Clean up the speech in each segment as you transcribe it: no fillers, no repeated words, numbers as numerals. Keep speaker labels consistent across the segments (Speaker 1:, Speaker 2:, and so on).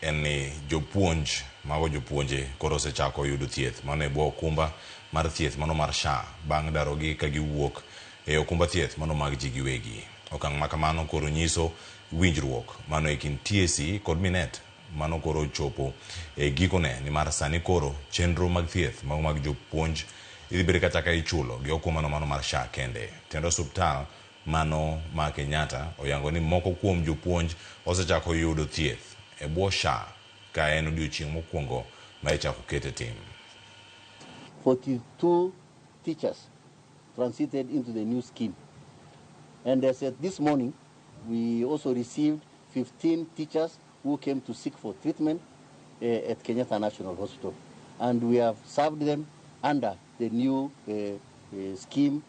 Speaker 1: en ni Jopuonj mago jopuonje koro osechako yudo thieth mano e bwo okumba mar thieth mano mar SHA bang' darogi ka giwuok e okumba thieth mano mag ji giwegi. Okang' ma kamano koro nyiso winjruok mano e kind TSC kod Minet mano koro chopo e gikone ni mar sani koro chenro mag thieth mag jopuonj idhi bedo kata ka ichulo gi okumba mano mar SHA kende. Tendo osuptal mano ma Kenyatta oyango ni moko kuom jopuonj osechako yudo thieth e bwo SHA ka en odiochieng' mokwongo ma ichako kete tim.
Speaker 2: 42 teachers transited into the new scheme. And as at this morning, we also received 15 teachers who came to seek for treatment at Kenyatta National Hospital. And we have served them under the new scheme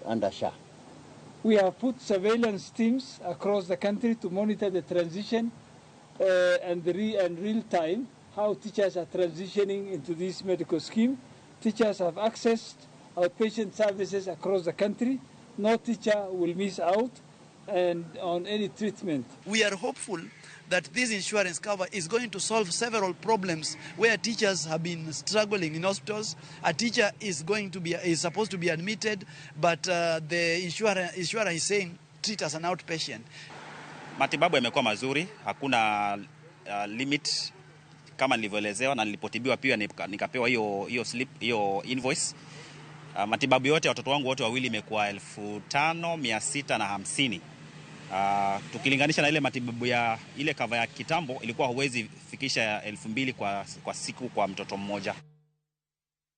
Speaker 2: under SHA.
Speaker 3: We have put surveillance teams across the country to monitor the transition and real time how teachers are transitioning into this medical scheme. Teachers have accessed outpatient services across the country. No teacher will miss out and on any treatment.
Speaker 4: We are hopeful that this insurance cover is going to solve several problems where teachers have been struggling in hospitals. A teacher is supposed to be admitted, but the insurer is saying treat as an outpatient.
Speaker 5: Matibabu yamekuwa mazuri, hakuna limit kama nilivyoelezewa na nilipotibiwa pia nikapewa hiyo slip, hiyo invoice. Matibabu yote watoto wangu wote wawili imekuwa 5,650. Tukilinganisha na ile matibabu ya ile cover ya kitambo ilikuwa huwezi fikisha 2,000 kwa siku kwa mtoto mmoja.